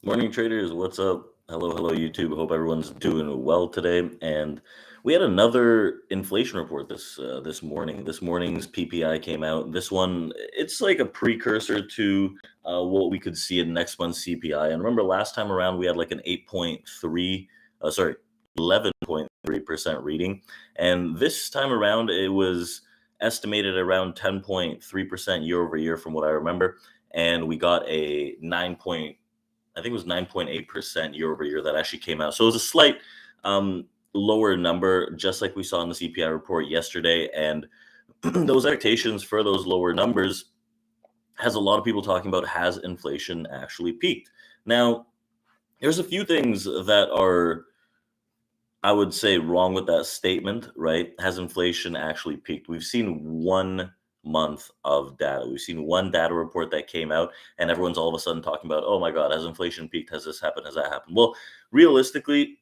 Morning traders, what's up? Hello, YouTube. Hope everyone's doing well today. And we had another inflation report this morning. This morning's PPI came out. This one, it's like a precursor to what we could see in next month's CPI. And remember, last time around we had like an 11.3% reading, and this time around it was estimated around 10.3% year over year, from what I remember. And we got a 9.8% year over year that actually came out. So it was a slight lower number, just like we saw in the CPI report yesterday. And those expectations for those lower numbers has a lot of people talking about, has inflation actually peaked? Now, there's a few things that are, I would say, wrong with that statement, right? Has inflation actually peaked? We've seen 1 month of data. We've seen one data report that came out, and everyone's all of a sudden talking about, oh my God, has inflation peaked? Has this happened? Has that happened? Well, realistically,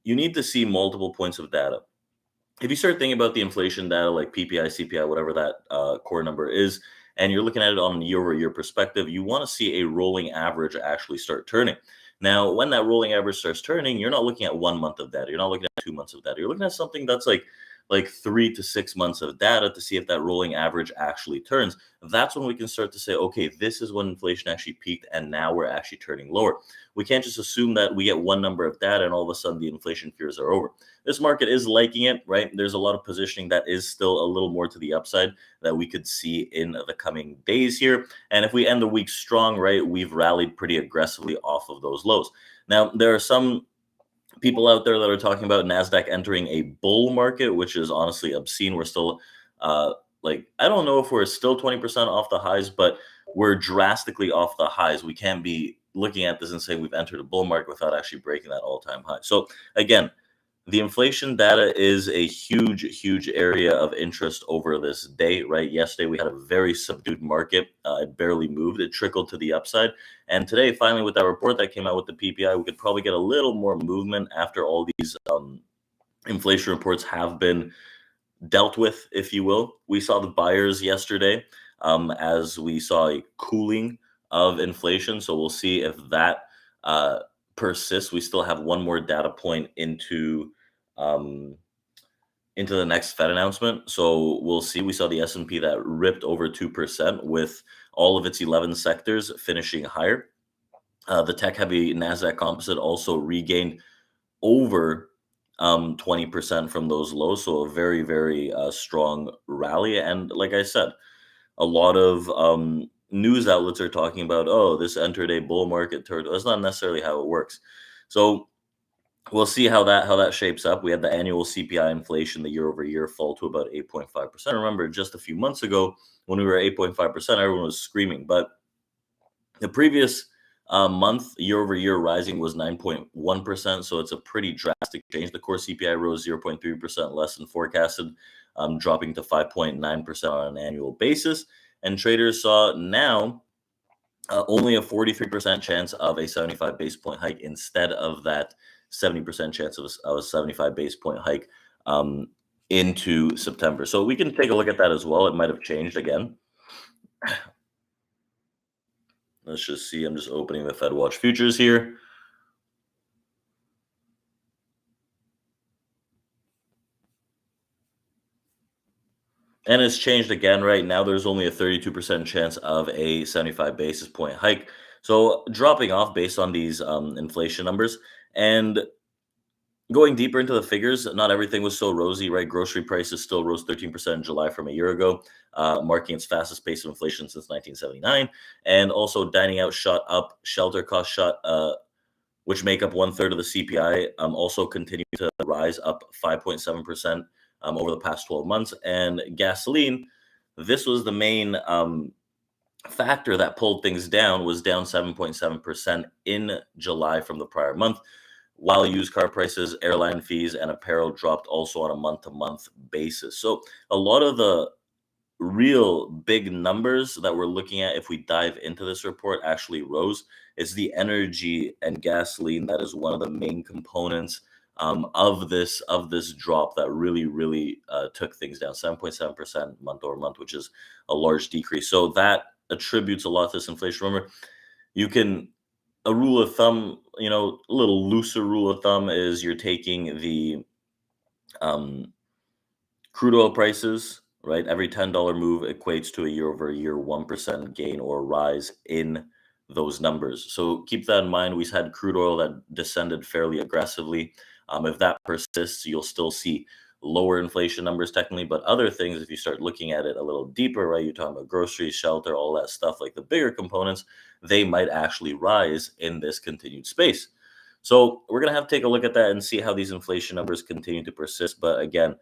you need to see multiple points of data. If you start thinking about the inflation data like PPI, CPI, whatever that core number is, and you're looking at it on a year-over-year perspective, you want to see a rolling average actually start turning. Now, when that rolling average starts turning, you're not looking at 1 month of data. You're not looking at 2 months of data. You're looking at something that's like 3 to 6 months of data to see if that rolling average actually turns. That's when we can start to say, okay, this is when inflation actually peaked, and now we're actually turning lower. We can't just assume that we get one number of data and all of a sudden the inflation fears are over. This market is liking it, right? There's a lot of positioning that is still a little more to the upside that we could see in the coming days here. And if we end the week strong, right, we've rallied pretty aggressively off of those lows. Now, there are some people out there that are talking about NASDAQ entering a bull market, which is honestly obscene. We're still, I don't know if we're still 20% off the highs, but we're drastically off the highs. We can't be looking at this and saying we've entered a bull market without actually breaking that all-time high. So again, the inflation data is a huge area of interest over this day, right? Yesterday, we had a very subdued market. It barely moved. It trickled to the upside. And today, finally, with that report that came out with the PPI, we could probably get a little more movement after all these inflation reports have been dealt with, if you will. We saw the buyers yesterday as we saw a cooling of inflation. So we'll see if that persists. We still have one more data point into the next Fed announcement. So we'll see. We saw the S&P that ripped over 2% with all of its 11 sectors finishing higher. The tech-heavy NASDAQ composite also regained over 20% from those lows. So a very strong rally. And like I said, a lot of news outlets are talking about, oh, this entered a bull market. That's not necessarily how it works. So we'll see how that shapes up. We had the annual CPI inflation, the year over year, fall to about 8.5%. Remember, just a few months ago, when we were 8.5%, everyone was screaming. But the previous month, year over year rising was 9.1%. So it's a pretty drastic change. The core CPI rose 0.3% less than forecasted, dropping to 5.9% on an annual basis. And traders saw now only a 43% chance of a 75 base point hike instead of that 70% chance of a 75 base point hike into September. So we can take a look at that as well. It might have changed again. Let's just see. I'm just opening the Fed Watch futures here. And it's changed again. Right now, there's only a 32% chance of a 75 basis point hike. So dropping off based on these inflation numbers. And going deeper into the figures, not everything was so rosy, right? Grocery prices still rose 13% in July from a year ago, marking its fastest pace of inflation since 1979. And also dining out shot up, shelter costs shot, which make up 1/3 of the CPI, also continue to rise up 5.7% over the past 12 months. And gasoline, this was the main factor that pulled things down, was down 7.7% in July from the prior month, while used car prices, airline fees, and apparel dropped also on a month-to-month basis. So a lot of the real big numbers that we're looking at, if we dive into this report, actually rose. It's the energy and gasoline that is one of the main components of this drop that really took things down. 7.7% month over month, which is a large decrease. So that attributes a lot to this inflation. Remember, you can a rule of thumb, a little looser rule of thumb is you're taking the um, crude oil prices, right? Every $10 move equates to a year-over-year 1% gain or rise in those numbers. So keep that in mind. We had crude oil that descended fairly aggressively. If that persists, you'll still see lower inflation numbers technically, but other things, if you start looking at it a little deeper, right? You're talking about groceries, shelter, all that stuff, like the bigger components, they might actually rise in this continued space. So we're going to have to take a look at that and see how these inflation numbers continue to persist. But again,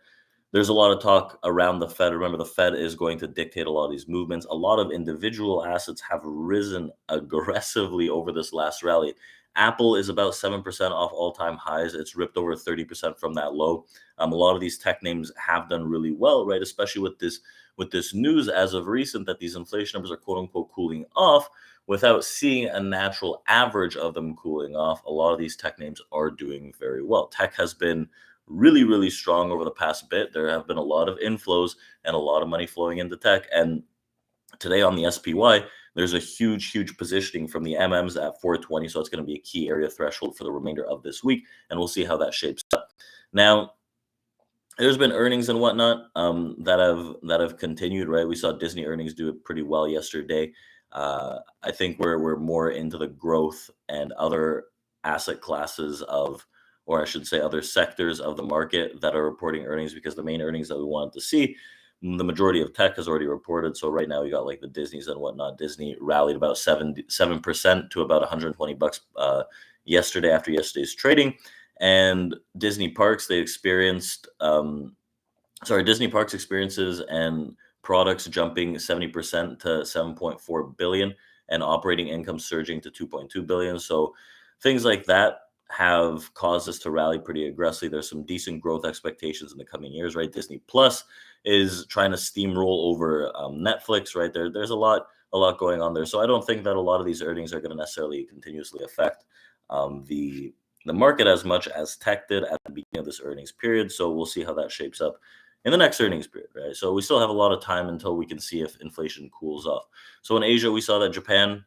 there's a lot of talk around the Fed. Remember, the Fed is going to dictate a lot of these movements. A lot of individual assets have risen aggressively over this last rally. Apple is about 7% off all-time highs. It's ripped over 30% from that low. A lot of these tech names have done really well, right? Especially with this news as of recent that these inflation numbers are quote unquote cooling off. Without seeing a natural average of them cooling off, a lot of these tech names are doing very well. Tech has been really, really strong over the past bit. There have been a lot of inflows and a lot of money flowing into tech. And today on the SPY, there's a huge, huge positioning from the MMs at 420. So it's going to be a key area threshold for the remainder of this week. And we'll see how that shapes up. Now, there's been earnings and whatnot that have continued, right? We saw Disney earnings do it pretty well yesterday. I think we're more into the growth and other asset classes of, or I should say, other sectors of the market that are reporting earnings, because the main earnings that we wanted to see, the majority of tech has already reported. So right now you got like the Disneys and whatnot. Disney rallied about 7% to about $120 yesterday after yesterday's trading. And Disney Parks, they experienced, Disney Parks experiences and products jumping 70% to 7.4 billion and operating income surging to 2.2 billion. So things like that have caused us to rally pretty aggressively. There's some decent growth expectations in the coming years, right? Disney Plus is trying to steamroll over Netflix, right? There's a lot going on there. So I don't think that a lot of these earnings are going to necessarily continuously affect the market as much as tech did at the beginning of this earnings period. So we'll see how that shapes up in the next earnings period, right? So we still have a lot of time until we can see if inflation cools off. So in Asia, we saw that Japan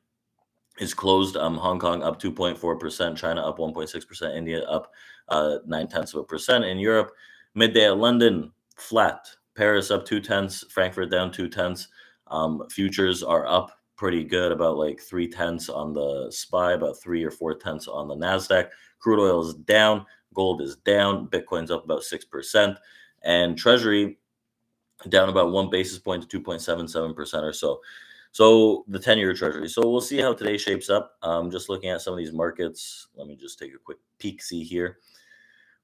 is closed. Hong Kong up 2.4%, China up 1.6%, India up 0.9%. In Europe, midday at London, flat. Paris up 0.2, Frankfurt down 0.2. Futures are up pretty good, about like 0.3 on the SPY, about 3 or 4 tenths on the NASDAQ. Crude oil is down, gold is down, Bitcoin's up about 6%, and Treasury down about 1 basis point to 2.77% or so. So the 10-year Treasury. So we'll see how today shapes up. Just looking at some of these markets. Let me just take a quick peek see here.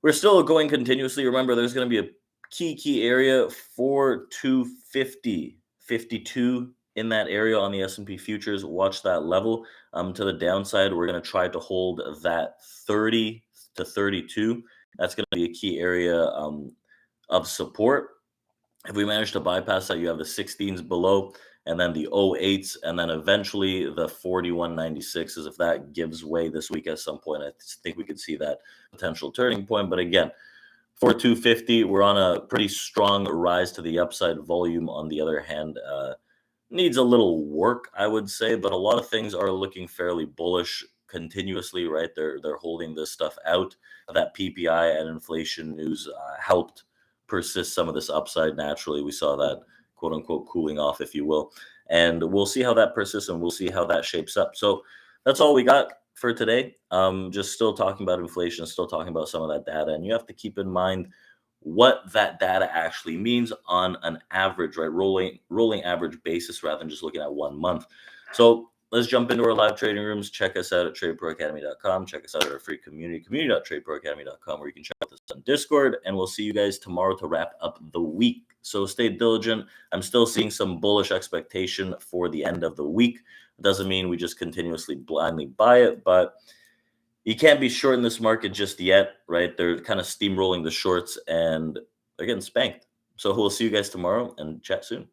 We're still going continuously. Remember, there's going to be a key area for 250, 52 in that area on the S&P futures. Watch that level. To the downside, we're going to try to hold that 30 to 32. That's going to be a key area of support. If we manage to bypass that, you have the 16s below, and then the 08s, and then eventually the 41.96s. If that gives way this week at some point, I think we could see that potential turning point. But again, for 250, we're on a pretty strong rise to the upside. Volume, on the other hand, needs a little work, I would say, but a lot of things are looking fairly bullish continuously, right? They're holding this stuff out. That PPI and inflation news helped persist some of this upside naturally. We saw that quote unquote cooling off, if you will. And we'll see how that persists and we'll see how that shapes up. So that's all we got for today. Just still talking about inflation, still talking about some of that data. And you have to keep in mind what that data actually means on an average, right? Rolling average basis rather than just looking at 1 month. So let's jump into our live trading rooms. Check us out at TradeProAcademy.com. Check us out at our free community.TradeProAcademy.com, where you can check out this on Discord. And we'll see you guys tomorrow to wrap up the week. So stay diligent. I'm still seeing some bullish expectation for the end of the week. It doesn't mean we just continuously blindly buy it, but you can't be short in this market just yet, right? They're kind of steamrolling the shorts and they're getting spanked. So we'll see you guys tomorrow and chat soon.